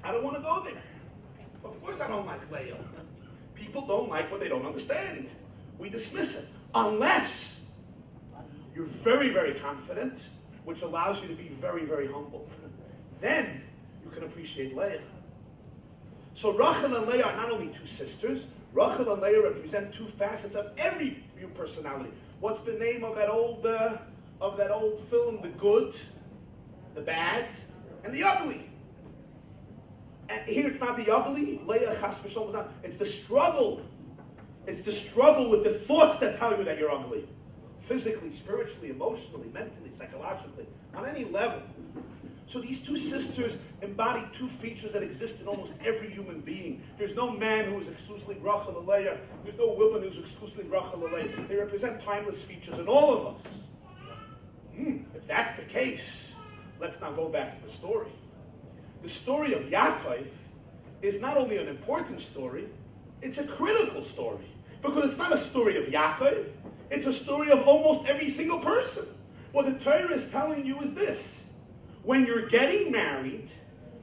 I don't want to go there. Of course I don't like Leah. People don't like what they don't understand. We dismiss it. Unless you're very, very confident, which allows you to be very, very humble. Then you can appreciate Leah. So Rachel and Leah are not only two sisters. Rachel and Leah represent two facets of every new personality. What's the name of that old film? The good, the bad, and the ugly. And here it's not the ugly. Leah chas v'shalom is not. It's the struggle. It's the struggle with the thoughts that tell you that you're ugly. Physically, spiritually, emotionally, mentally, psychologically, on any level. So these two sisters embody two features that exist in almost every human being. There's no man who is exclusively Rachel and Leah. There's no woman who's exclusively Rachel and Leah. They represent timeless features in all of us. If that's the case, let's now go back to the story. The story of Yaakov is not only an important story, it's a critical story. Because it's not a story of Yaakov, it's a story of almost every single person. What the Torah is telling you is this. When you're getting married,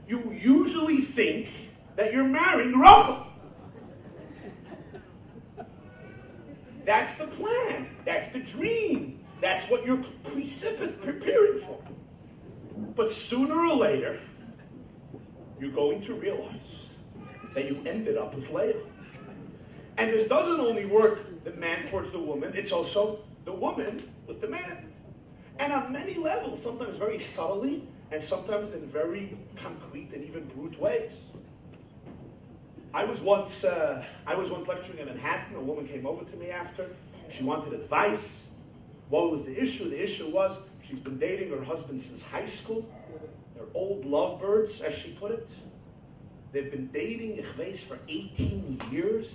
you usually think that you're marrying Rachel. That's the plan. That's the dream. That's what you're preparing for. But sooner or later, you're going to realize that you ended up with Leah. And this doesn't only work the man towards the woman, it's also the woman with the man. And on many levels, sometimes very subtly, and sometimes in very concrete and even brute ways. I was once lecturing in Manhattan. A woman came over to me after. She wanted advice. What was the issue? The issue was she's been dating her husband since high school. They're old lovebirds, as she put it. They've been dating, for 18 years,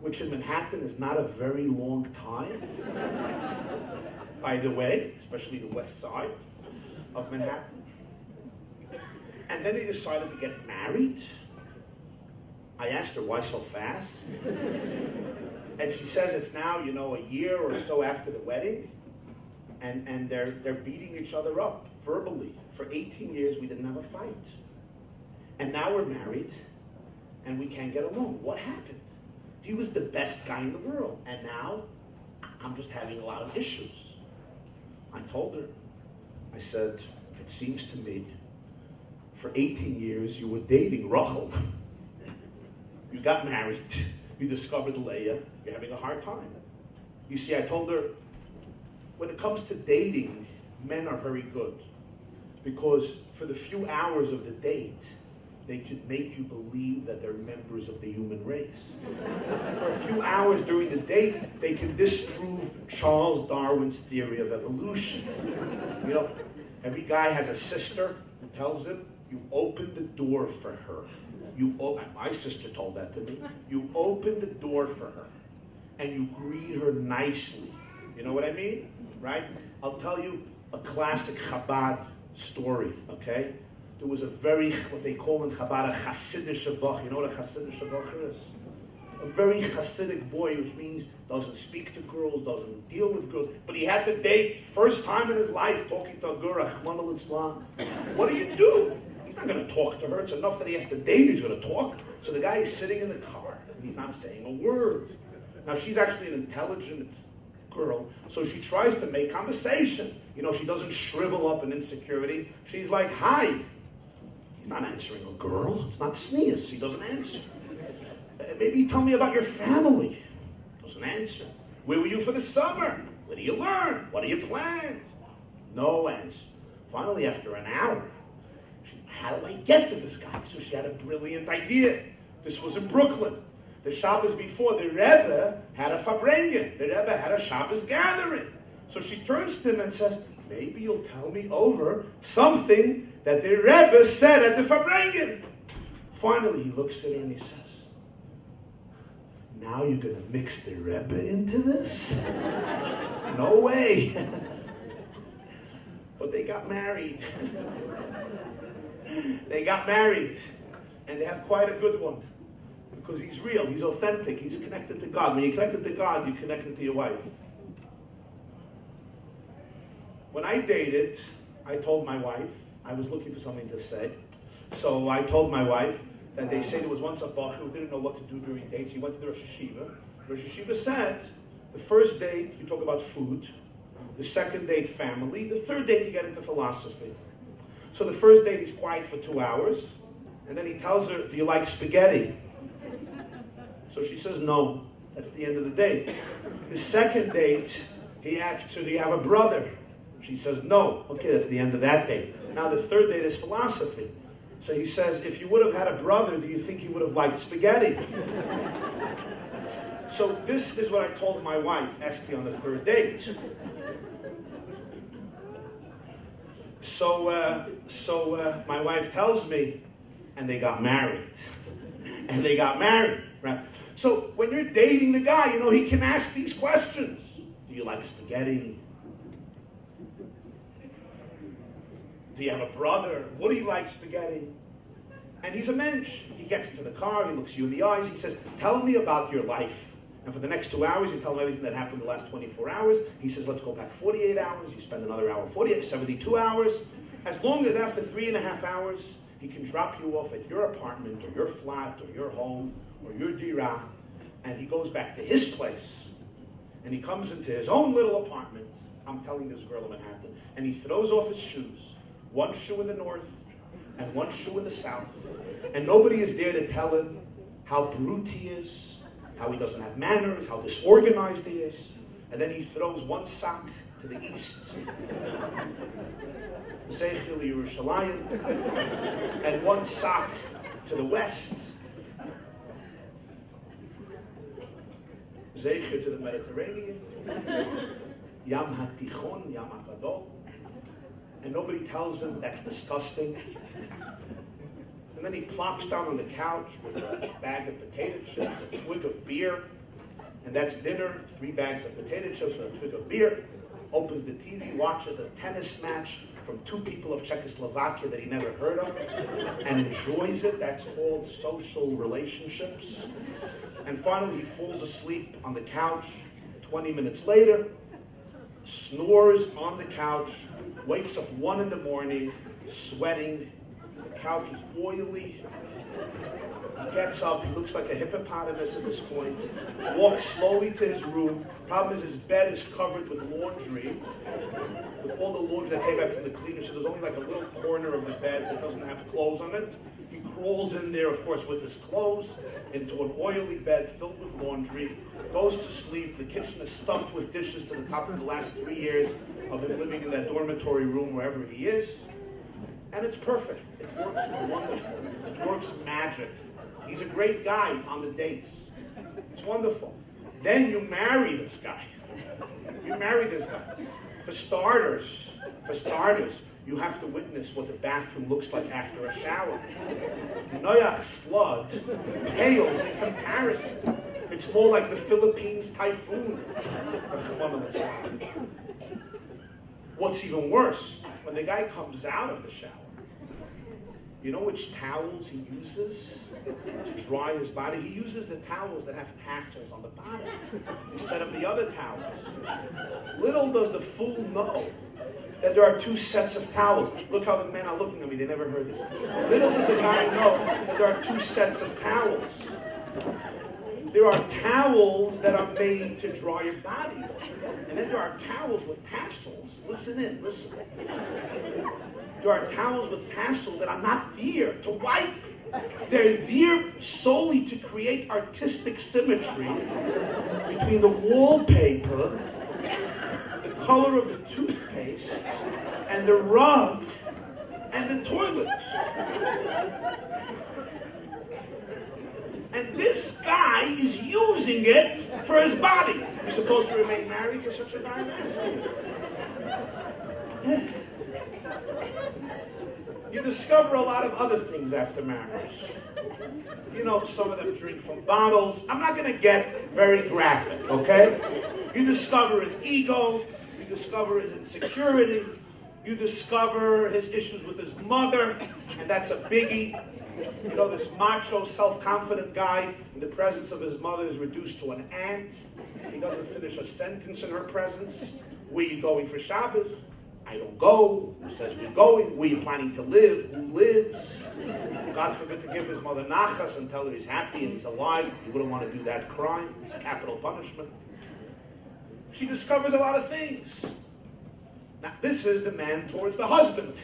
which in Manhattan is not a very long time. By the way, especially the west side of Manhattan. And then they decided to get married. I asked her, why so fast? And she says it's now, a year or so after the wedding. And they're beating each other up verbally. For 18 years, we didn't have a fight. And now we're married, and we can't get along. What happened? He was the best guy in the world. And now, I'm just having a lot of issues. I told her, I said, it seems to me, for 18 years, you were dating Rachel. You got married. You discovered Leah. You're having a hard time. You see, I told her, when it comes to dating, men are very good. Because for the few hours of the date, they could make you believe that they're members of the human race. For a few hours during the date, they can disprove Charles Darwin's theory of evolution. Every guy has a sister who tells him, you open the door for her. My sister told that to me. You open the door for her, and you greet her nicely. You know what I mean? Right? I'll tell you a classic Chabad story, okay? There was what they call in Chabad, a Hasidic Bach. You know what a Hasidic Bach is? A very Hasidic boy, which means doesn't speak to girls, doesn't deal with girls. But he had to date, first time in his life, talking to a girl, Rahman al-Islam. What do? He's not going to talk to her. It's enough that he has to date. He's going to talk. So the guy is sitting in the car, and he's not saying a word. Now, she's actually an intelligent girl, so she tries to make conversation. She doesn't shrivel up in insecurity. She's like, hi. He's not answering a girl. It's not sneeze. He doesn't answer. Maybe tell me about your family. Doesn't answer. Where were you for the summer? What do you learn? What are your plans? No answer. Finally, after an hour, how do I get to this guy? So she had a brilliant idea. This was in Brooklyn. The Shabbos before, the Rebbe had a Farbrengen. The Rebbe had a Shabbos gathering. So she turns to him and says, maybe you'll tell me over something that the Rebbe said at the Farbrengen. Finally, he looks at her and he says, now you're going to mix the Rebbe into this? No way. But they got married. They got married. And they have quite a good one. Because he's real, he's authentic, he's connected to God. When you're connected to God, you're connected to your wife. When I dated, I told my wife, I was looking for something to say. So I told my wife that they say there was once a bach who didn't know what to do during dates. He went to the Rosh Hashiva. Rosh Hashiva said, the first date, you talk about food. The second date, family. The third date, you get into philosophy. So the first date, he's quiet for 2 hours. And then he tells her, do you like spaghetti? So she says, no. That's the end of the date. The second date, he asks her, do you have a brother? She says, no. Okay, that's the end of that date. Now the third date is philosophy. So he says, if you would have had a brother, do you think you would have liked spaghetti? So this is what I told my wife, Esty, on the third date. So my wife tells me, and they got married. And they got married, right? So when you're dating the guy, you know, he can ask these questions. Do you like spaghetti? Do you have a brother? What do you like spaghetti? And he's a mensch. He gets into the car, he looks you in the eyes, he says, tell me about your life. And for the next 2 hours, you tell him everything that happened in the last 24 hours. He says, let's go back 48 hours. You spend another hour, 72 hours. As long as after 3.5 hours, he can drop you off at your apartment or your flat or your home or your dirah, and he goes back to his place. And he comes into his own little apartment. I'm telling this girl in Manhattan. And he throws off his shoes. One shoe in the north and one shoe in the south. And nobody is there to tell him how brute he is, how he doesn't have manners, how disorganized he is. And then he throws one sock to the east, Zeichel Yerushalayim, and one sock to the west, Zeichel to the Mediterranean, Yam HaTichon, Yam HaGadol. And nobody tells him that's disgusting. And then he plops down on the couch with a bag of potato chips, a twig of beer, and that's dinner, 3 bags of potato chips and a twig of beer. Opens the TV, watches a tennis match from 2 people of Czechoslovakia that he never heard of, and enjoys it. That's called social relationships. And finally, he falls asleep on the couch. 20 minutes later, snores on the couch, wakes up 1 in the morning, sweating. The couch is oily. He gets up, he looks like a hippopotamus at this point, walks slowly to his room. Problem is his bed is covered with laundry, with all the laundry that came back from the cleaner, so there's only like a little corner of the bed that doesn't have clothes on it. He crawls in there, of course, with his clothes, into an oily bed filled with laundry, goes to sleep. The kitchen is stuffed with dishes to the top of the last 3 years of him living in that dormitory room wherever he is. And it's perfect. It works wonderful. It works magic. He's a great guy on the dates. It's wonderful. Then you marry this guy. You marry this guy. For starters, you have to witness what the bathroom looks like after a shower. Noach's flood pales in comparison. It's more like the Philippines typhoon. What's even worse, when the guy comes out of the shower, you know which towels he uses to dry his body? He uses the towels that have tassels on the bottom instead of the other towels. Little does the fool know that there are 2 sets of towels. Look how the men are looking at me. They never heard this. Little does the guy know that there are 2 sets of towels. There are towels that are made to dry your body. And then there are towels with tassels. Listen in, listen. There are towels with tassels that are not there to wipe. They're there solely to create artistic symmetry between the wallpaper, the color of the toothpaste, and the rug, and the toilet. And this guy is using it for his body. You're supposed to remain married to such a guy? Yeah. You discover a lot of other things after marriage. You know, some of them drink from bottles. I'm not going to get very graphic, okay? You discover his ego. You discover his insecurity. You discover his issues with his mother, and that's a biggie. You know, this macho, self-confident guy in the presence of his mother is reduced to an ant. He doesn't finish a sentence in her presence. Where are you going for Shabbos? I I don't go. Who says we're going? Where are you planning to live? Who lives? God forbid to give his mother nachas and tell her he's happy and he's alive. He wouldn't want to do that crime. It's capital punishment. She discovers a lot of things. Now, this is the man towards the husband.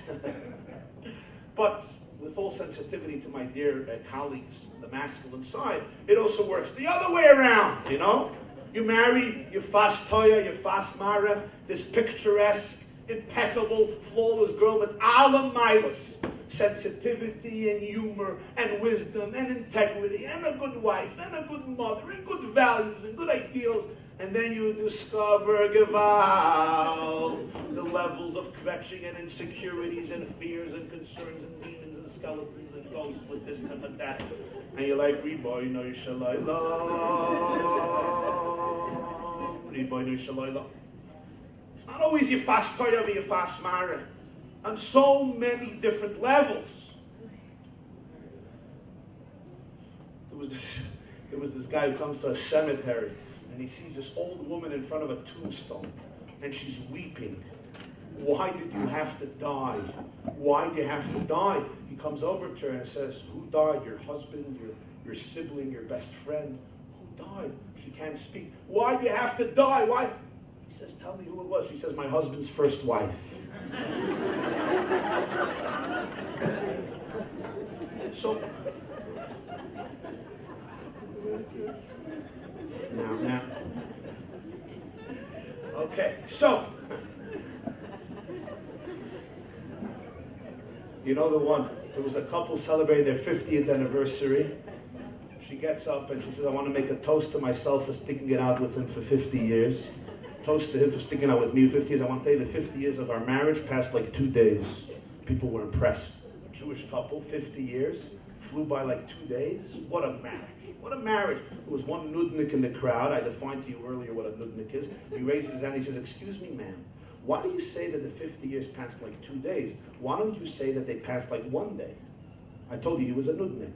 But with full sensitivity to my dear colleagues, the masculine side, it also works the other way around, you know? You marry, you fas toya, you fas mara, this picturesque, impeccable, flawless girl with ala milas, sensitivity and humor and wisdom and integrity and a good wife and a good mother and good values and good ideals. And then you discover, Geval, the levels of kvetching and insecurities and fears and concerns and demons and skeletons and ghosts with this and with that. And you're like, Ribono Shalayla, Ribono Shalayla. It's not always your fast toya or your fast mara. On so many different levels. There was this guy who comes to a cemetery. And he sees this old woman in front of a tombstone, and she's weeping. Why did you have to die? Why did you have to die? He comes over to her and says, who died? Your husband, your sibling, your best friend? Who died? She can't speak. Why do you have to die? Why? He says, tell me who it was. She says, my husband's first wife. So, now. Okay, so, you know the one, there was a couple celebrating their 50th anniversary. She gets up and she says, I want to make a toast to myself for sticking it out with him for 50 years. Toast to him for sticking out with me for 50 years. I want to tell you the 50 years of our marriage passed like 2 days. People were impressed. A Jewish couple, 50 years, flew by like 2 days. What a marriage. What a marriage. There was one nudnik in the crowd. I defined to you earlier what a nudnik is. He raises his hand. He says, excuse me, ma'am. Why do you say that the 50 years passed like 2 days? Why don't you say that they passed like 1 day? I told you he was a nudnik.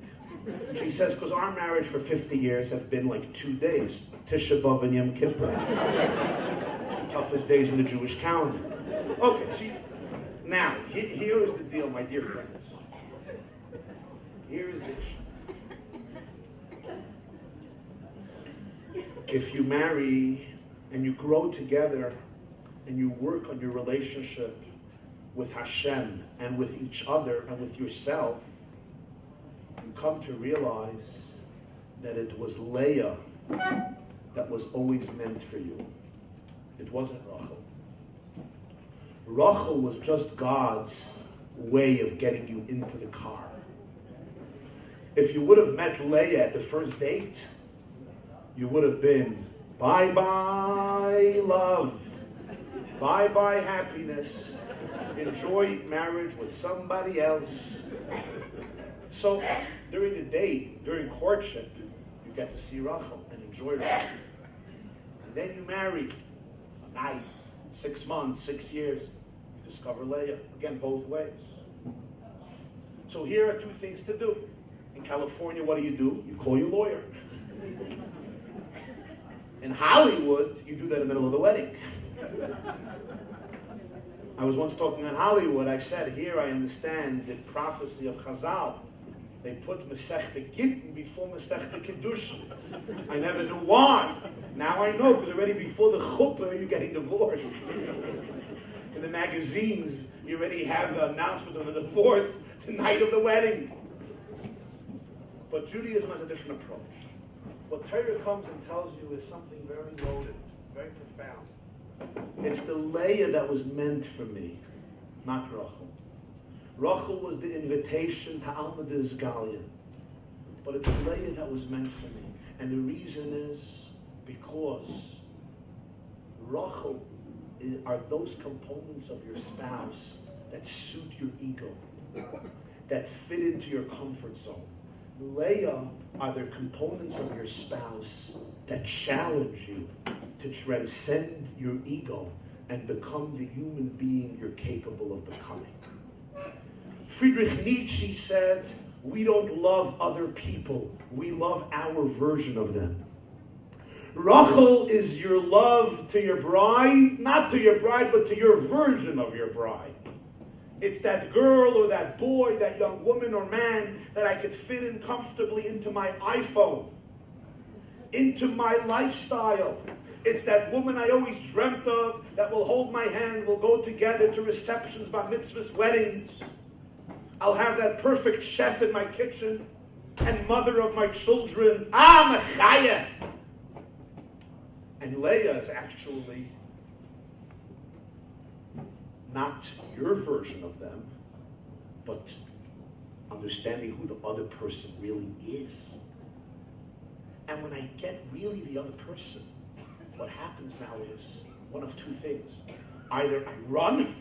She says, because our marriage for 50 years has been like 2 days. Tisha B'Av and Yom Kippur. 2 toughest days in the Jewish calendar. Okay, see, now, here is the deal, my dear friends. Here is the issue. If you marry and you grow together and you work on your relationship with Hashem and with each other and with yourself, you come to realize that it was Leah that was always meant for you. It wasn't Rachel. Rachel was just God's way of getting you into the car. If you would have met Leah at the first date, you would have been, bye-bye love, bye-bye happiness, enjoy marriage with somebody else. So during the date, during courtship, you get to see Rachel and enjoy Rachel. And then you marry, a night, 6 months, 6 years, you discover Leah. Again, both ways. So here are 2 things to do. In California, what do? You call your lawyer. In Hollywood, you do that in the middle of the wedding. I was once talking in Hollywood. I said, here I understand the prophecy of Chazal. They put Masechta Gittin before Masechta Kedushin. I never knew why. Now I know, because already before the chuppah, you're getting divorced. In the magazines, you already have the announcement of the divorce the night of the wedding. But Judaism has a different approach. What Torah comes and tells you is something very loaded, very profound. It's the Leah that was meant for me, not Rachel. Rachel was the invitation to Alma de Isgalia. But it's Leah that was meant for me. And the reason is because Rachel are those components of your spouse that suit your ego, that fit into your comfort zone. Leah are the components of your spouse that challenge you to transcend your ego and become the human being you're capable of becoming. Friedrich Nietzsche said, we don't love other people, we love our version of them. Rachel is your love to your bride, not to your bride, but to your version of your bride. It's that girl or that boy, that young woman or man that I could fit in comfortably into my iPhone, into my lifestyle. It's that woman I always dreamt of that will hold my hand, will go together to receptions, bar mitzvahs, weddings. I'll have that perfect chef in my kitchen and mother of my children. Mechaya. And Leah is actually not your version of them, but understanding who the other person really is. And when I get really the other person, what happens now is one of two things. Either I run,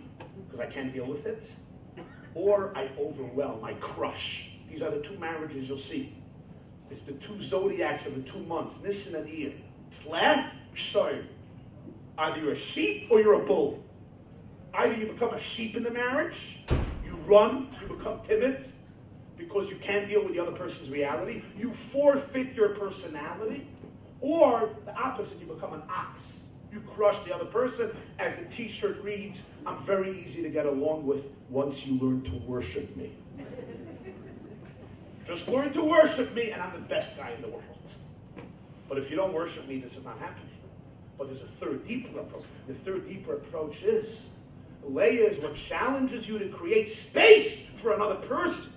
because I can't deal with it, or I overwhelm, I crush. These are the two marriages you'll see. It's the two zodiacs of the 2 months, Nisan and Iyar. Tleh, Kshoy. Either you're a sheep or you're a bull. Either you become a sheep in the marriage, you run, you become timid, because you can't deal with the other person's reality. You forfeit your personality. Or the opposite, you become an ox. You crush the other person. As the t-shirt reads, I'm very easy to get along with once you learn to worship me. Just learn to worship me and I'm the best guy in the world. But if you don't worship me, this is not happening. But there's a third, deeper approach. The third, deeper approach is, Leah is what challenges you to create space for another person.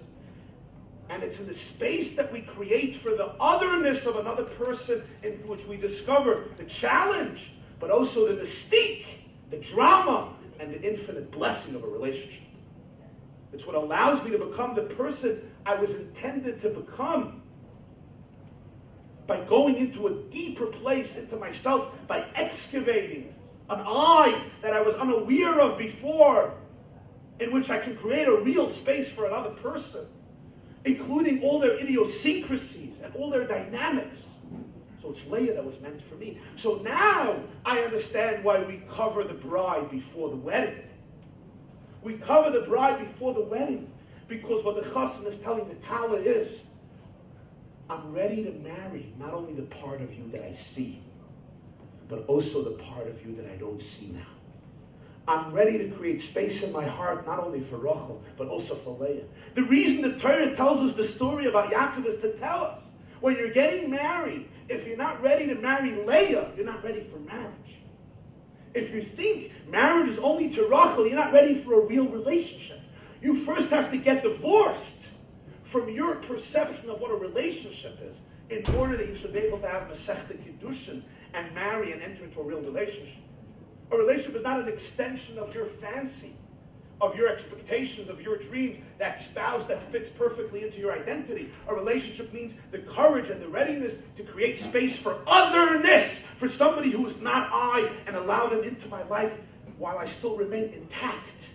And it's in the space that we create for the otherness of another person in which we discover the challenge, but also the mystique, the drama, and the infinite blessing of a relationship. It's what allows me to become the person I was intended to become by going into a deeper place into myself, by excavating an I that I was unaware of before, in which I can create a real space for another person, including all their idiosyncrasies and all their dynamics. So it's Leah that was meant for me. So now I understand why we cover the bride before the wedding. We cover the bride before the wedding because what the chassan is telling the kala is, I'm ready to marry not only the part of you that I see, but also the part of you that I don't see now. I'm ready to create space in my heart, not only for Rachel, but also for Leah. The reason the Torah tells us the story about Yaakov is to tell us, when you're getting married, if you're not ready to marry Leah, you're not ready for marriage. If you think marriage is only to Rachel, you're not ready for a real relationship. You first have to get divorced from your perception of what a relationship is in order that you should be able to have Masechta Kiddushin and marry and enter into a real relationship. A relationship is not an extension of your fancy, of your expectations, of your dreams, that spouse that fits perfectly into your identity. A relationship means the courage and the readiness to create space for otherness, for somebody who is not I, and allow them into my life while I still remain intact.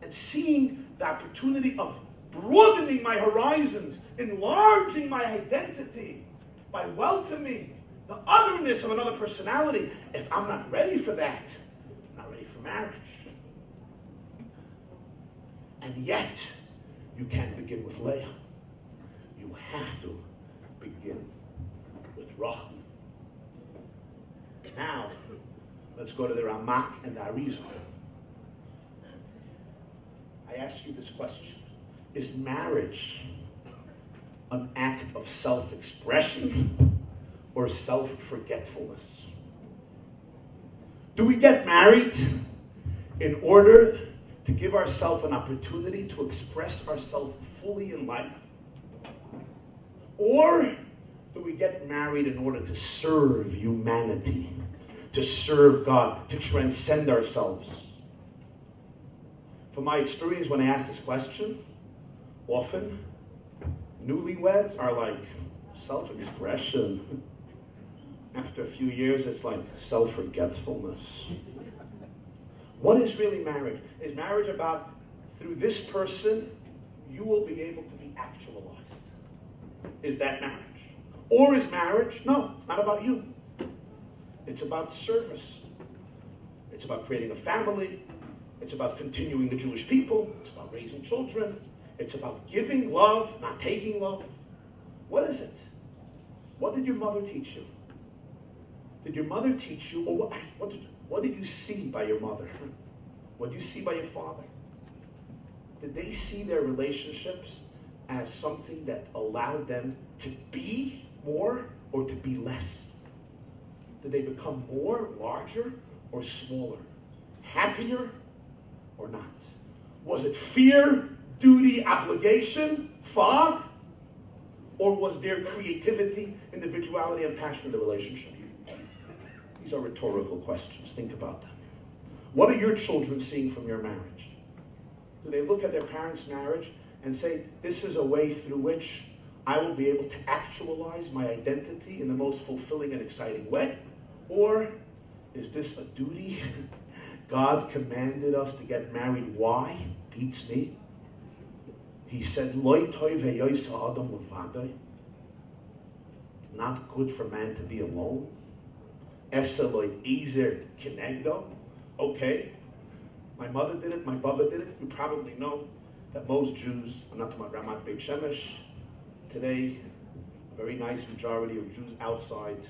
And seeing the opportunity of broadening my horizons, enlarging my identity by welcoming the otherness of another personality. If I'm not ready for that, I'm not ready for marriage. And yet, you can't begin with Leah. You have to begin with Rachel. Now, let's go to the Ramak and the Arizal. I ask you this question. Is marriage an act of self-expression or self-forgetfulness? Do we get married in order to give ourselves an opportunity to express ourselves fully in life? Or do we get married in order to serve humanity, to serve God, to transcend ourselves? From my experience, when I ask this question, often newlyweds are like self-expression. After a few years, it's like self-forgetfulness. What is really marriage? Is marriage about, through this person, you will be able to be actualized? Is that marriage? Or is marriage, no, it's not about you. It's about service. It's about creating a family. It's about continuing the Jewish people. It's about raising children. It's about giving love, not taking love. What is it? What did your mother teach you? Did your mother teach you, or what did you see by your mother? What did you see by your father? Did they see their relationships as something that allowed them to be more or to be less? Did they become more, larger, or smaller? Happier or not? Was it fear, duty, obligation, fog? Or was there creativity, individuality, and passion in the relationship? These are rhetorical questions. Think about them. What are your children seeing from your marriage? Do they look at their parents' marriage and say, this is a way through which I will be able to actualize my identity in the most fulfilling and exciting way? Or is this a duty? God commanded us to get married. Why? Beats me. He said, not good for man to be alone. Okay, my mother did it, my Baba did it. You probably know that most Jews, I'm not talking about Ramat Beit Shemesh, today, a very nice majority of Jews outside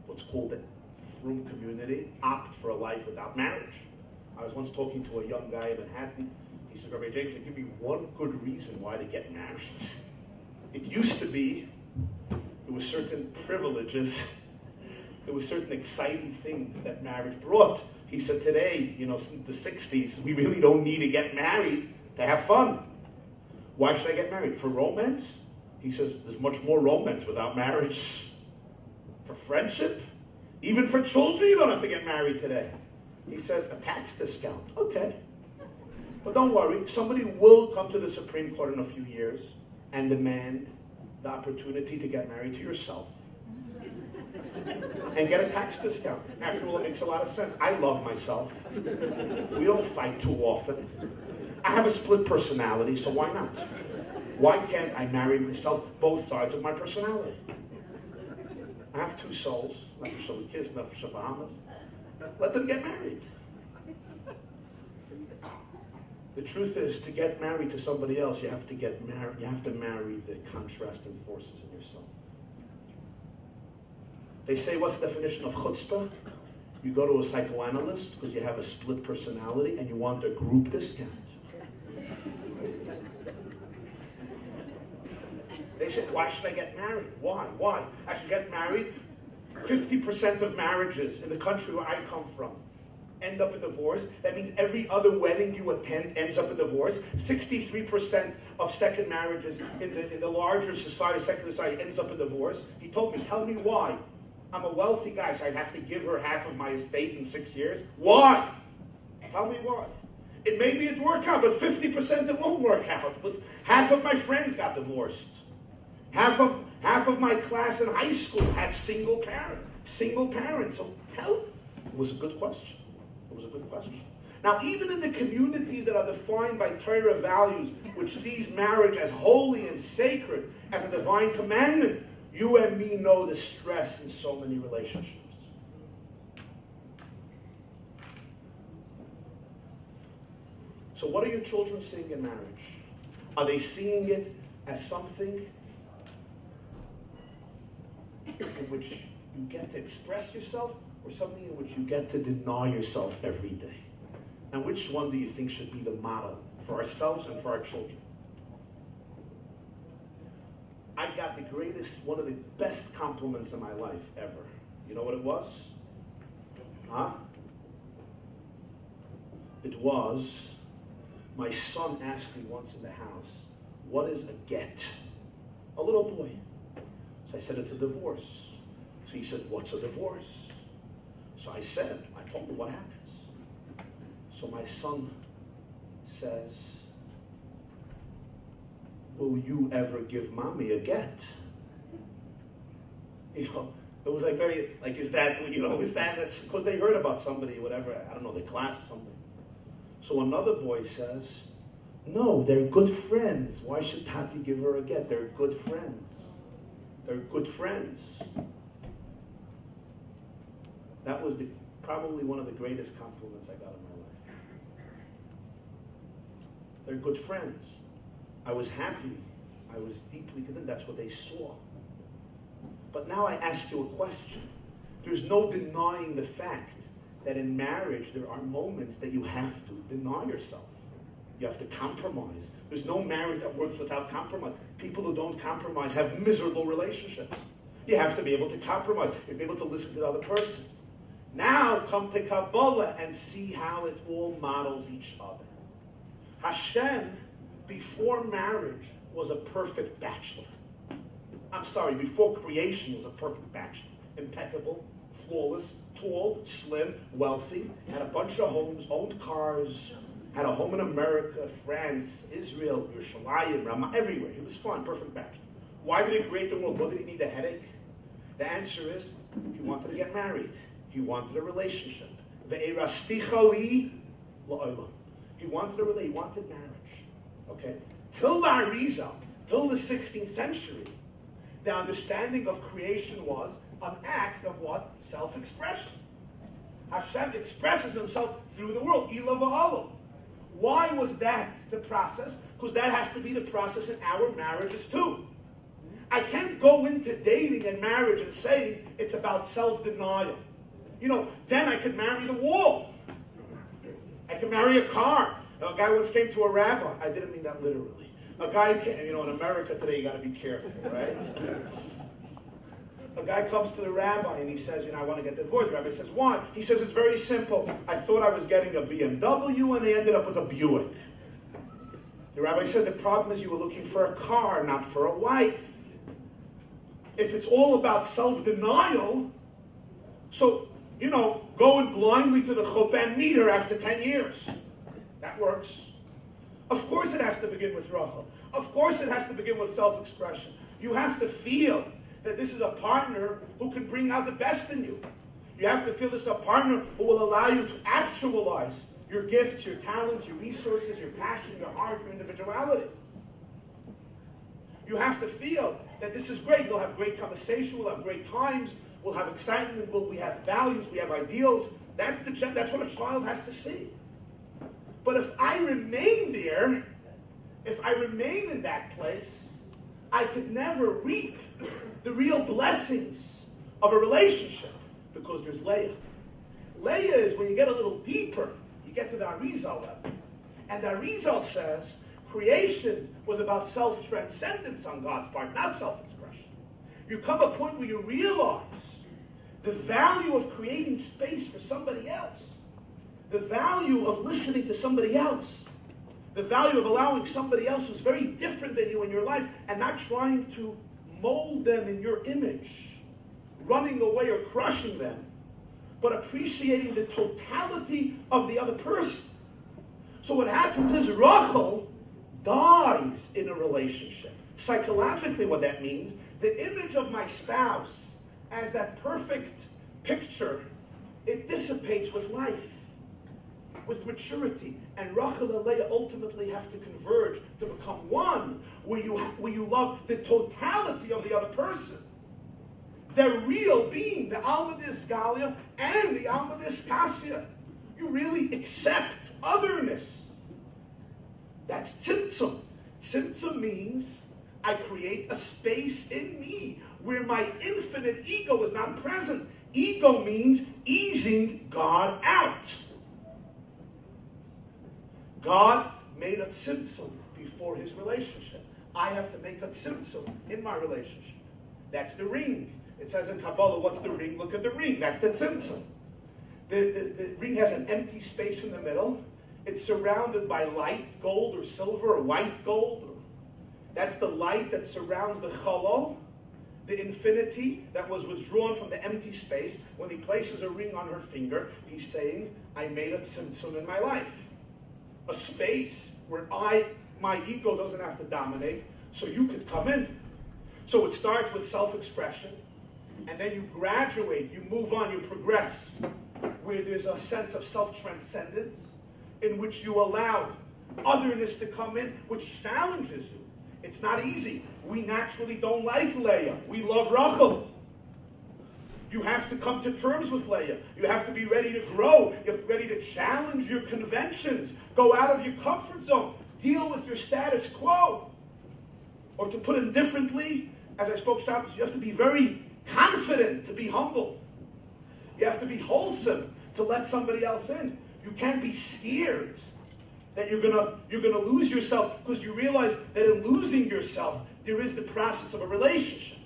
what's called the frum community opt for a life without marriage. I was once talking to a young guy in Manhattan. He said, Rabbi Jackobson, give me one good reason why to get married. It used to be there were certain privileges, there were certain exciting things that marriage brought. He said, today, since the 60s, we really don't need to get married to have fun. Why should I get married? For romance? He says, there's much more romance without marriage. For friendship? Even for children, you don't have to get married today. He says, a tax discount. Okay. But don't worry, somebody will come to the Supreme Court in a few years and demand the opportunity to get married to yourself and get a tax discount. After all, it makes a lot of sense. I love myself. We don't fight too often. I have a split personality, so why not? Why can't I marry myself, both sides of my personality? I have two souls, not for some kids, not for some Bahamas. Let them get married. The truth is, to get married to somebody else, you have to marry the contrasting forces in yourself. They say, what's the definition of chutzpah? You go to a psychoanalyst because you have a split personality and you want a group discount. They said, why should I get married? Why? I should get married. 50% of marriages in the country where I come from end up in divorce. That means every other wedding you attend ends up in divorce. 63% of second marriages in the larger society, secular society, ends up in divorce. He told me, tell me why. I'm a wealthy guy, so I'd have to give her half of my estate in 6 years. Why? Tell me why. It maybe it'd work out, but 50% it won't work out. Half of my friends got divorced. Half of my class in high school had single parents. So it was a good question. It was a good question. Now, even in the communities that are defined by Torah values, which sees marriage as holy and sacred, as a divine commandment, you and me know the stress in so many relationships. So what are your children seeing in marriage? Are they seeing it as something in which you get to express yourself, or something in which you get to deny yourself every day? And which one do you think should be the model for ourselves and for our children? I got one of the best compliments in my life ever. You know what it was? Huh? It was, my son asked me once in the house, what is a get? A little boy. So I said, it's a divorce. So he said, what's a divorce? So I told him what happens. So my son says, will you ever give mommy a get? It was that's because they heard about somebody, whatever, I don't know, the class or something. So another boy says, no, they're good friends. Why should Tati give her a get? They're good friends. They're good friends. That was probably one of the greatest compliments I got in my life. They're good friends. I was happy. I was deeply content. That's what they saw. But now I ask you a question. There's no denying the fact that in marriage there are moments that you have to deny yourself. You have to compromise. There's no marriage that works without compromise. People who don't compromise have miserable relationships. You have to be able to compromise. You have to be able to listen to the other person. Now come to Kabbalah and see how it all models each other. Hashem, before marriage, was a perfect bachelor. I'm sorry, before creation was a perfect bachelor. Impeccable, flawless, tall, slim, wealthy, had a bunch of homes, owned cars, had a home in America, France, Israel, Yerushalayim, Ramah, everywhere. He was fine, perfect bachelor. Why did he create the world? What did he need a headache? The answer is, he wanted to get married. He wanted a relationship. He wanted marriage. Okay? Till the Arizal, till the 16th century, the understanding of creation was an act of what? Self-expression. Hashem expresses himself through the world. Ila va'ala. Why was that the process? Because that has to be the process in our marriages too. I can't go into dating and marriage and say it's about self-denial. You know, then I could marry the wall. I could marry a car. A guy once came to a rabbi. I didn't mean that literally. A guy came, you know, in America today you got to be careful, right? A guy comes to the rabbi and he says, you know, I want to get divorced. The rabbi says, why? He says, it's very simple. I thought I was getting a BMW and I ended up with a Buick. The rabbi says, the problem is you were looking for a car, not for a wife. If it's all about self-denial, so, you know, going blindly to the chuppah and meet her after 10 years. That works. Of course it has to begin with Rachel. Of course it has to begin with self-expression. You have to feel that this is a partner who can bring out the best in you. You have to feel this is a partner who will allow you to actualize your gifts, your talents, your resources, your passion, your heart, your individuality. You have to feel that this is great. We'll have great conversation. We'll have great times. We'll have excitement. We have values. We have ideals. That's what a child has to see. But if I remain there, if I remain in that place, I could never reap the real blessings of a relationship because there's Leah. Leah is when you get a little deeper, you get to the Arizal level. And the Arizal says creation was about self-transcendence on God's part, not self-expression. You come a point where you realize the value of creating space for somebody else, the value of listening to somebody else, the value of allowing somebody else who's very different than you in your life and not trying to mold them in your image, running away or crushing them, but appreciating the totality of the other person. So what happens is Rachel dies in a relationship. Psychologically what that means, the image of my spouse as that perfect picture, it dissipates with life, with maturity. And Rachel and Leah ultimately have to converge to become one, where you love the totality of the other person. Their real being, the Alma D'Isgalia and the Alma D'Iscasia. You really accept otherness. That's Tzimtzum. Tzimtzum means I create a space in me where my infinite ego is not present. Ego means easing God out. God made a tzimtzum before his relationship. I have to make a tzimtzum in my relationship. That's the ring. It says in Kabbalah, what's the ring? Look at the ring. That's the tzimtzum. The ring has an empty space in the middle. It's surrounded by light gold or silver or white gold. That's the light that surrounds the chalol, the infinity that was withdrawn from the empty space. When he places a ring on her finger, he's saying, I made a tzimtzum in my life. A space where my ego doesn't have to dominate, so you could come in. So it starts with self-expression, and then you graduate, you move on, you progress, where there's a sense of self-transcendence, in which you allow otherness to come in, which challenges you. It's not easy. We naturally don't like Leah. We love Rachel. You have to come to terms with Leah. You have to be ready to grow. You have to be ready to challenge your conventions. Go out of your comfort zone. Deal with your status quo. Or to put it differently, as I spoke Shabbos, you have to be very confident to be humble. You have to be wholesome to let somebody else in. You can't be scared that you're gonna lose yourself, because you realize that in losing yourself, there is the process of a relationship.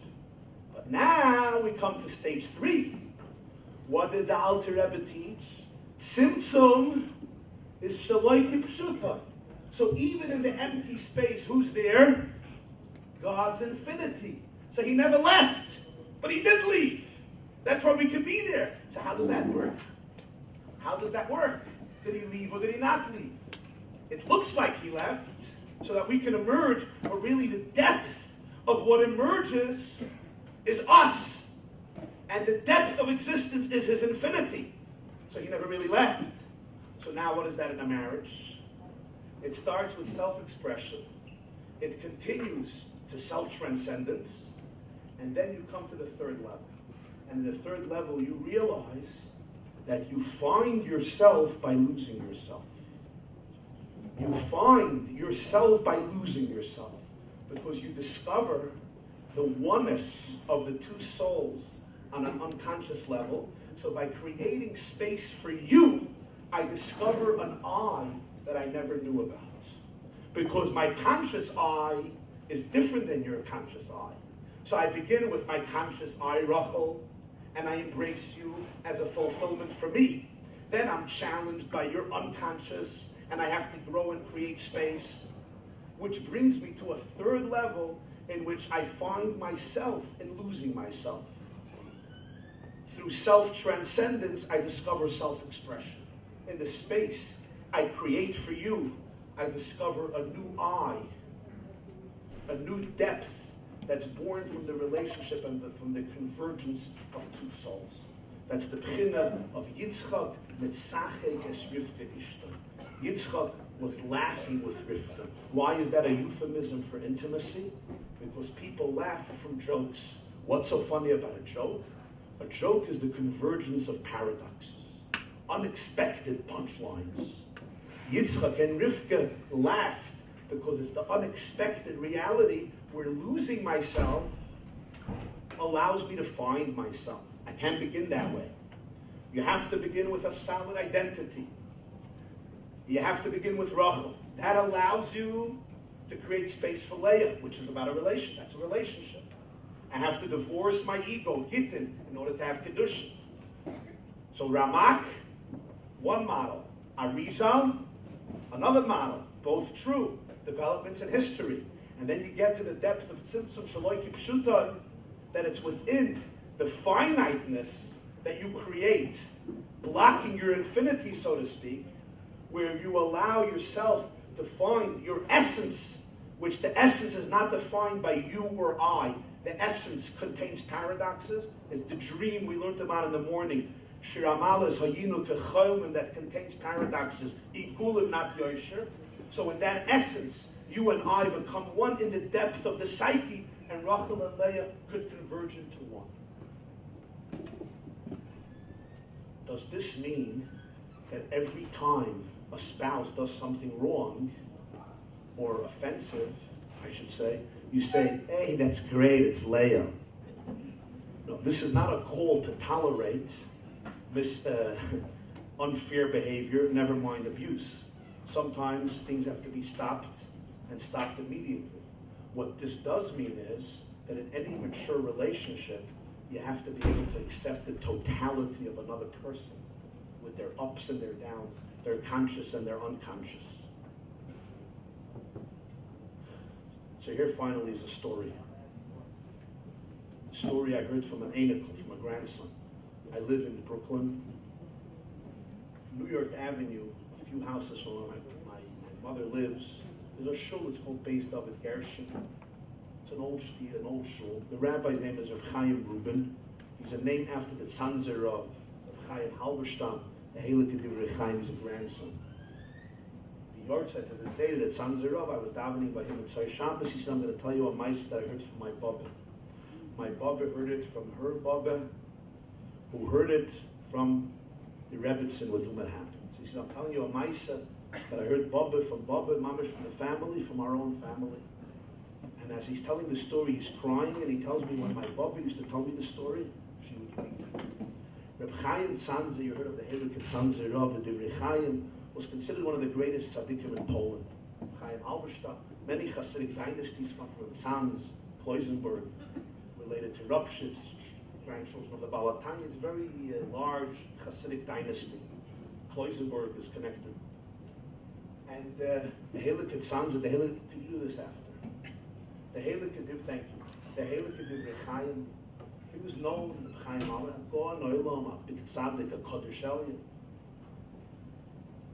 But now we come to stage 3. What did the Alter Rebbe teach? Tzimtzum is shaloi kipshuta. So even in the empty space, who's there? God's infinity. So he never left, but he did leave. That's why we can be there. So how does that work? How does that work? Did he leave or did he not leave? It looks like he left so that we can emerge, but really the depth of what emerges is us. And the depth of existence is his infinity. So he never really left. So now what is that in a marriage? It starts with self-expression. It continues to self-transcendence. And then you come to the 3rd level. And in the 3rd level, you realize that you find yourself by losing yourself. You find yourself by losing yourself, because you discover the oneness of the 2 souls on an unconscious level. So by creating space for you, I discover an I that I never knew about. Because my conscious I is different than your conscious I. So I begin with my conscious I, Rachel, and I embrace you as a fulfillment for me. Then I'm challenged by your unconscious, and I have to grow and create space, which brings me to a 3rd level in which I find myself in losing myself. Through self-transcendence, I discover self-expression. In the space I create for you, I discover a new I, a new depth that's born from the relationship and from the convergence of 2 souls. That's the Bechina of Yitzchak Mitzachek es Rivka Ishta. Yitzchak was laughing with Rivka. Why is that a euphemism for intimacy? Because people laugh from jokes. What's so funny about a joke? A joke is the convergence of paradoxes, unexpected punchlines. Yitzchak and Rivka laughed because it's the unexpected reality where losing myself allows me to find myself. I can't begin that way. You have to begin with a solid identity. You have to begin with Rachel. That allows you to create space for Leah, which is about a relation. That's a relationship. I have to divorce my ego, Gittin, in order to have Kedushin. So Ramak, one model. Arizal, another model. Both true. Developments in history. And then you get to the depth of Tzimtzum Shaloi Kipshuta, that it's within the finiteness that you create, blocking your infinity, so to speak, where you allow yourself to find your essence, which the essence is not defined by you or I. The essence contains paradoxes. It's the dream we learned about in the morning. Shiramalas hayinu kecholmim, that contains paradoxes. Igulim, not yosher. So in that essence, you and I become one in the depth of the psyche, and Rachel and Leah could converge into one. Does this mean that every time a spouse does something wrong or offensive, I should say, you say, hey, that's great, it's Leah? No, this is not a call to tolerate unfair behavior, never mind abuse. Sometimes things have to be stopped, and stopped immediately. What this does mean is that in any mature relationship, you have to be able to accept the totality of another person with their ups and their downs, their conscious and their unconscious. So here finally is a story. A story I heard from an Einikel, from a grandson. I live in Brooklyn. New York Avenue, a few houses from where my mother lives, there's a shul, it's called Beis David Gershon. It's an old shul, an old shul. The rabbi's name is Reb Chaim Rubin. He's named after the Tzanzer of Chaim Halberstam, the Heilige Divrei Chaim, is a grandson. The Yard said to the day that Tzanzer of, I was davening by him at Tzai Shabbos. He said, I'm going to tell you a mice that I heard from my Baba. My Baba heard it from her Baba, who heard it from the Rebbetzin with whom it happened. So he said, I'm telling you a mice that I heard Baba, Mamish from the family, from our own family. And as he's telling the story, he's crying, and he tells me when my Baba used to tell me the story, she would weep. Reb Chaim Tzanzer, you heard of the Heilige Tzanzer Rav, the Divrei Chaim, was considered one of the greatest tzaddikim in Poland. Chaim Halberstadt. Many Hasidic dynasties come from Tzanz, Kloisenberg, related to Rupshitz, grandchildren of the Balatanya. It's a very large Hasidic dynasty. Kloisenberg is connected. And the Heilige Tzanzer, the Heilige, could you do this after? The Heilige Div, thank you. The Heilige Divrei Chaim, he was known, Chaim Halberstadt, Goan Oilam, a big tzaddik, a Kodesh Elyon.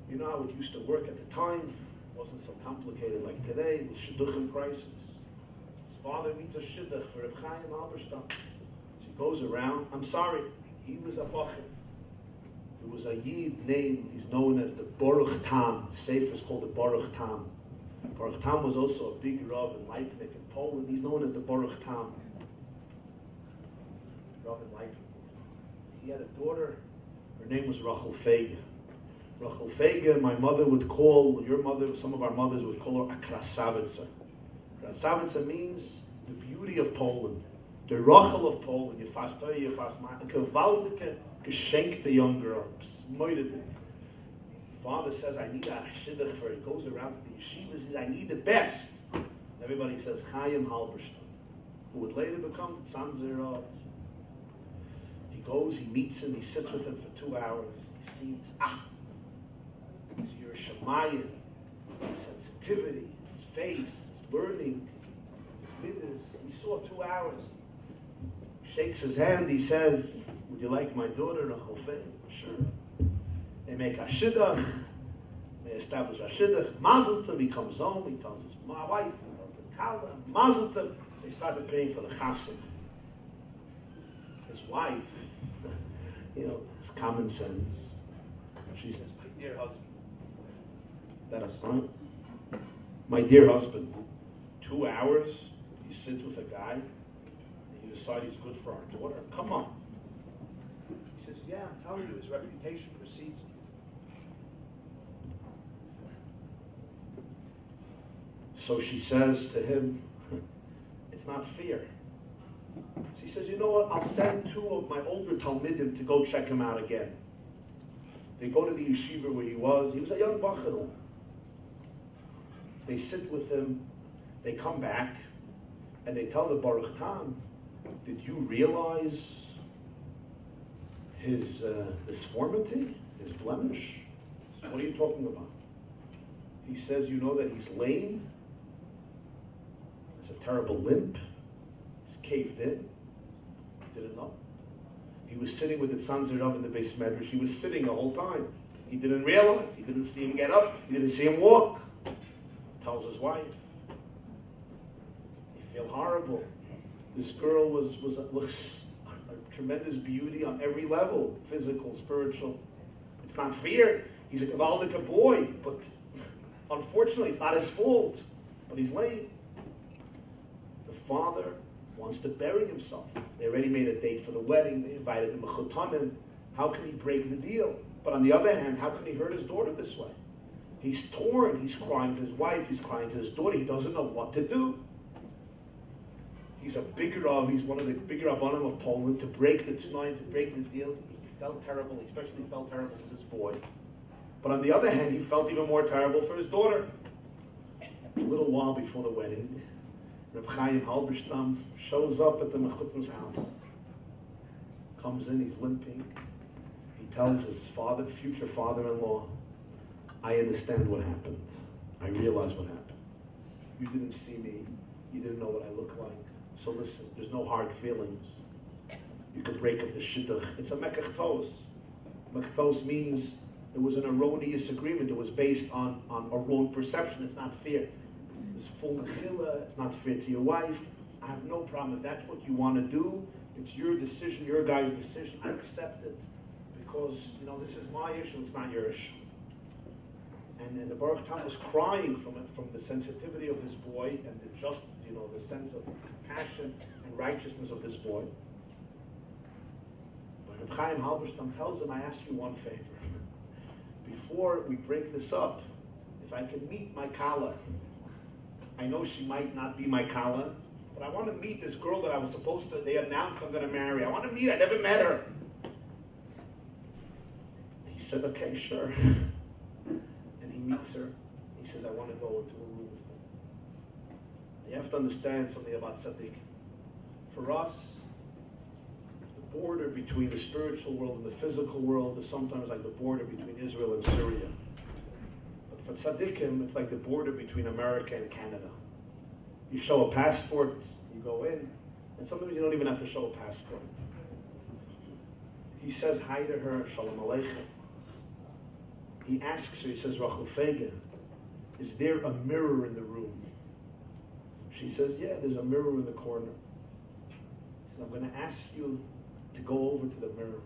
You know how it used to work at the time? It wasn't so complicated like today. It was shidduchim crisis. His father needs a shidduch for Reb Chaim Halberstadt. So he goes around. I'm sorry, he was a bocher. There was a yid named, he's known as the Baruch Tam. Sefer is called the Baruch Tam. Baruch Tam was also a big Rav in Leipzig in Poland. He's known as the Baruch Tam. Rav in Leipzig. He had a daughter. Her name was Rachel Feiga. Rachel Feiga, my mother would call, your mother, some of our mothers would call her a krasavitsa. Krasavitsa means the beauty of Poland, the Rachel of Poland. Yefastoi, Yefastma, a gewaltige, geschenkte young girl. Father says, I need a shidduch for her. He goes around to the yeshivas, says, I need the best. Everybody says, Chaim Halberstadt, who would later become the Tzanzer Rav. He goes, he meets him, he sits with him for 2 hours. He sees, his Yerushalayim, his sensitivity, his face, his learning, his midas. He saw 2 hours. Shakes his hand, he says, would you like my daughter, Rachel Feiga? Sure. They make a shidduch, they establish a shidduch. Mazel tov, he comes home, he tells his wife, he tells the kala, Mazel tov. They started paying for the chassid. His wife, you know, it's common sense. She says, my dear husband, that a son? My dear husband, 2 hours, you sit with a guy, and you decide he's good for our daughter? Come on. He says, yeah, I'm telling you, his reputation precedes him. So she says to him, it's not fair. She says, you know what, I'll send 2 of my older Talmidim to go check him out again. They go to the yeshiva where he was a young bachar. They sit with him, they come back, and they tell the Baruch Tam, did you realize his disformity, his blemish? So what are you talking about? He says, you know that he's lame? It's a terrible limp. He's caved in. Didn't know. He was sitting with the Tzanzer Rav in the Beis Medrash. He was sitting the whole time. He didn't realize. He didn't see him get up. He didn't see him walk. Tells his wife. You feel horrible. This girl was a tremendous beauty on every level. Physical, spiritual. It's not fair. He's a gewaldige boy, but unfortunately it's not his fault. But he's late. The father wants to bury himself. They already made a date for the wedding. They invited him a chutanim. How can he break the deal? But on the other hand, how can he hurt his daughter this way? He's torn. He's crying to his wife. He's crying to his daughter. He doesn't know what to do. He's a big Rav. He's one of the big Rabbanim of Poland. To break the tonight, to break the deal, he felt terrible. He especially felt terrible for this boy. But on the other hand, he felt even more terrible for his daughter. A little while before the wedding, Reb Chaim Halberstadt shows up at the Mechutin's house. Comes in, he's limping. He tells his father, future father-in-law, I understand what happened. I realize what happened. You didn't see me. You didn't know what I look like. So listen, there's no hard feelings. You could break up the shidduch. It's a mekach-tos. Mekach-tos means it was an erroneous agreement. It was based on a wrong perception. It's not fair. It's full mechila. It's not fair to your wife. I have no problem. If that's what you want to do, it's your decision, your guy's decision. I accept it because, you know, this is my issue. It's not your issue. And the Baruch Tam was crying from it, from the sensitivity of this boy and the just, you know, the sense of compassion and righteousness of this boy. But Reb Chaim Halberstadt tells him, I ask you one favor. Before we break this up, if I can meet my Kala, I know she might not be my Kala, but I want to meet this girl that I was supposed to, they announced I'm going to marry. I want to meet her. I never met her. He said, okay, sure. And he meets her. He says, I want to go into a room with them. You have to understand something about tzaddik. For us, the border between the spiritual world and the physical world is sometimes like the border between Israel and Syria. But for tzaddikim, it's like the border between America and Canada. You show a passport, you go in, and sometimes you don't even have to show a passport. He says hi to her, Shalom Aleichem. He asks her, he says, Rachel Fega, is there a mirror in the room? She says, yeah, there's a mirror in the corner. He says, I'm going to ask you to go over to the mirror.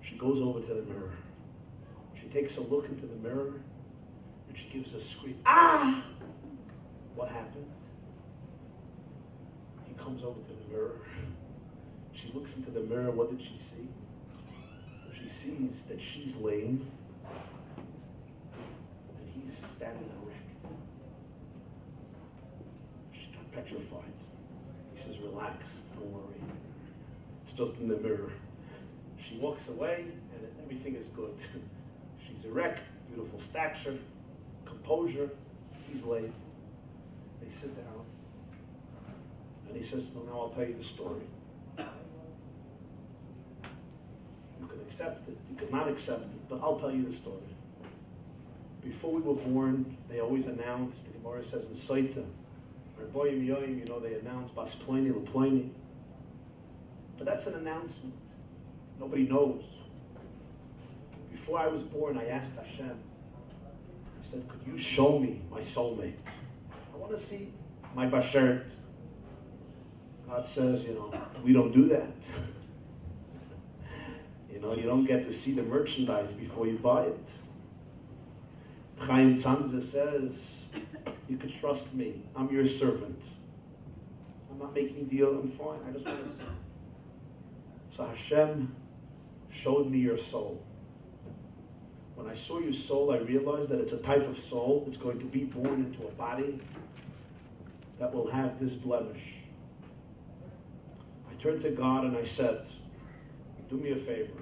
She goes over to the mirror. She takes a look into the mirror, and she gives a scream. Ah! What happened? He comes over to the mirror. She looks into the mirror. What did she see? She sees that she's lame, and he's standing erect. She got petrified. He says, relax, don't worry. It's just in the mirror. She walks away, and everything is good. She's erect, beautiful stature, composure. He's lame. They sit down, and he says, well, now I'll tell you the story. You can accept it, you could not accept it, but I'll tell you the story. Before we were born, they always announced, the Gemara says in Saita, Boyim Yoyim, you know, they announced Bas Pliny, Lepliny. But that's an announcement. Nobody knows. Before I was born, I asked Hashem, I said, could you show me my soulmate? I want to see my bashert. God says, you know, we don't do that. You know, you don't get to see the merchandise before you buy it. Chaim Tzanza says, you can trust me. I'm your servant. I'm not making a deal. I'm fine. I just want to see. So Hashem showed me your soul. When I saw your soul, I realized that it's a type of soul that's going to be born into a body that will have this blemish. I turned to God and I said, do me a favor.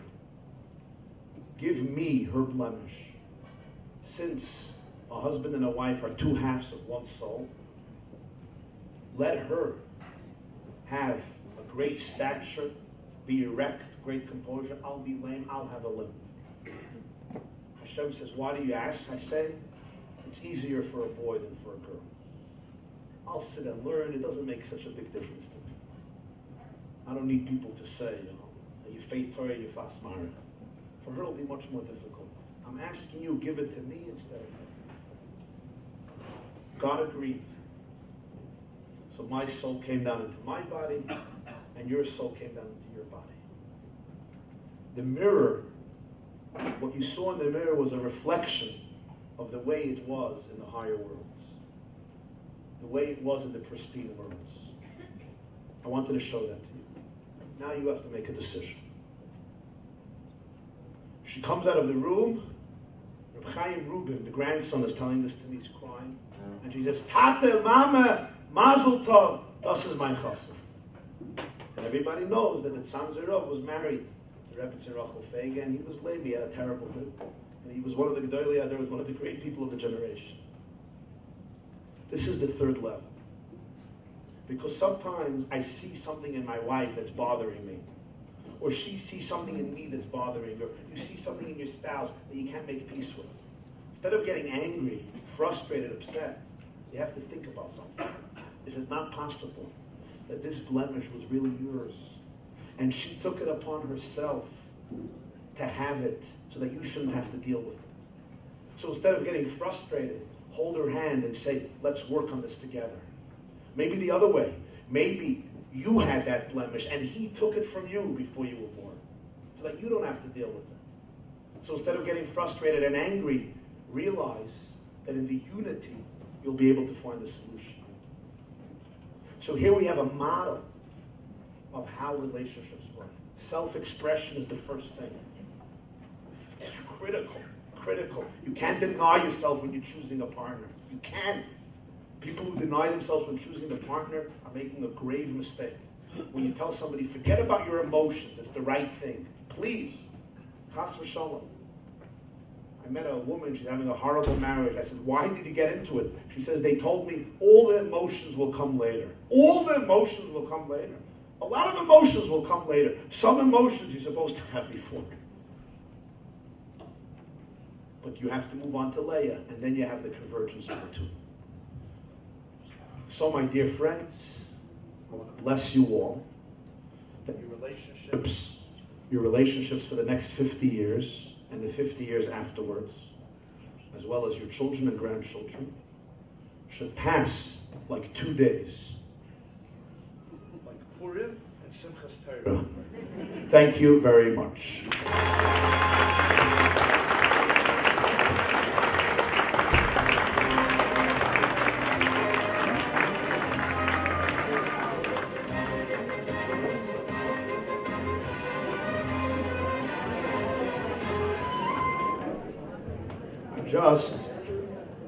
Give me her blemish. Since a husband and a wife are two halves of one soul, let her have a great stature, be erect, great composure. I'll be lame, I'll have a limp. Hashem says, why do you ask? I say, it's easier for a boy than for a girl. I'll sit and learn. It doesn't make such a big difference to me. I don't need people to say, you know, you fate Torah, you fast Mara. For her, it'll be much more difficult. I'm asking you, give it to me instead of her. God agreed. So my soul came down into my body, and your soul came down into your body. The mirror, what you saw in the mirror was a reflection of the way it was in the higher worlds. The way it was in the pristine worlds. I wanted to show that to you. Now you have to make a decision. She comes out of the room. Reb Chaim Rubin, the grandson, is telling this to me. He's crying. And she says, Tate, Mama, Mazel Tov, das is my chassan. And everybody knows that the Tzan Zerov was married to Rebbe Rachel Fega, and he was lame. He had a terrible hip. And he was one of the Gedolei Adar, was one of the great people of the generation. This is the third level. Because sometimes I see something in my wife that's bothering me. Or she sees something in me that's bothering her. Or you see something in your spouse that you can't make peace with. Instead of getting angry, frustrated, upset, you have to think about something. Is it not possible that this blemish was really yours? And she took it upon herself to have it so that you shouldn't have to deal with it. So instead of getting frustrated, hold her hand and say, let's work on this together. Maybe the other way. Maybe you had that blemish and he took it from you before you were born. So that you don't have to deal with it. So instead of getting frustrated and angry, realize that in the unity, you'll be able to find a solution. So here we have a model of how relationships work. Self-expression is the first thing. It's critical. You can't deny yourself when you're choosing a partner. You can't. People who deny themselves when choosing a partner are making a grave mistake. When you tell somebody, forget about your emotions, it's the right thing. Please. Chas v'shalom. I met a woman, she's having a horrible marriage. I said, why did you get into it? She says, they told me all the emotions will come later. All the emotions will come later. A lot of emotions will come later. Some emotions you're supposed to have before. But you have to move on to Leah, and then you have the convergence of the two. So, my dear friends, I want to bless you all, that your relationships for the next 50 years, and the 50 years afterwards, as well as your children and grandchildren, should pass like 2 days. Like Purim and Simchas Torah. Thank you very much.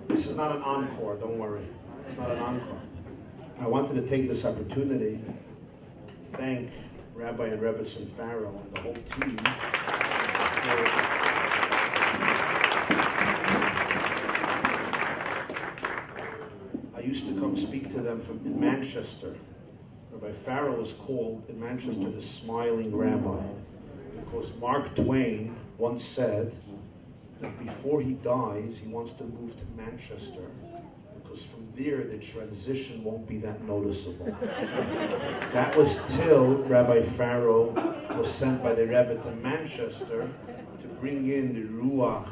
This is not an encore, don't worry. It's not an encore. I wanted to take this opportunity to thank Rabbi and Rebbetzin Farrell and the whole team. I used to come speak to them in Manchester. Rabbi Farrell was called in Manchester the Smiling Rabbi, because Mark Twain once said that before he dies, he wants to move to Manchester, because from there the transition won't be that noticeable. That was till Rabbi Farrell was sent by the Rebbe to Manchester to bring in the Ruach,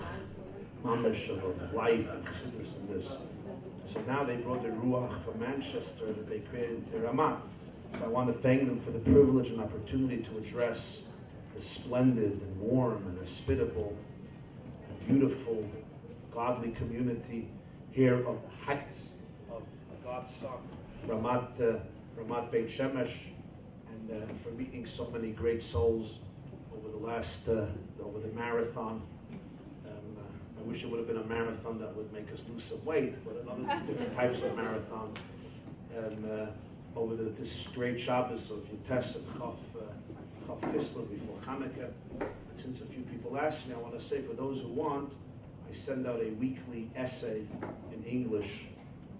mamash of life and chassidus and this. So now they brought the Ruach from Manchester that they created in Ramat. So I want to thank them for the privilege and opportunity to address the splendid and warm and hospitable, beautiful, godly community here of the heights of God's Son, Ramat Beit Shemesh, and for meeting so many great souls over over the marathon. I wish it would have been a marathon that would make us lose some weight, but another different types of marathon. Over this great Shabbos of Yutes and Chav Kislev before Hanukkah. Since a few people asked me, I want to say for those who want, I send out a weekly essay in English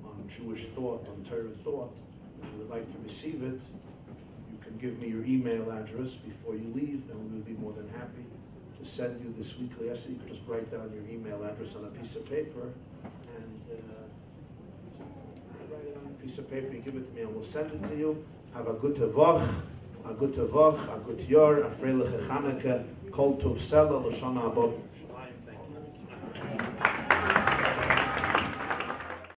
on Jewish thought, on Torah thought. If you would like to receive it, you can give me your email address before you leave, and we will be more than happy to send you this weekly essay. You can just write down your email address on a piece of paper, and write it on a piece of paper and give it to me, and we'll send it to you. Have a good tevach, a good yor, a freiliche Chanukah, kol tov sela, l'shana haba.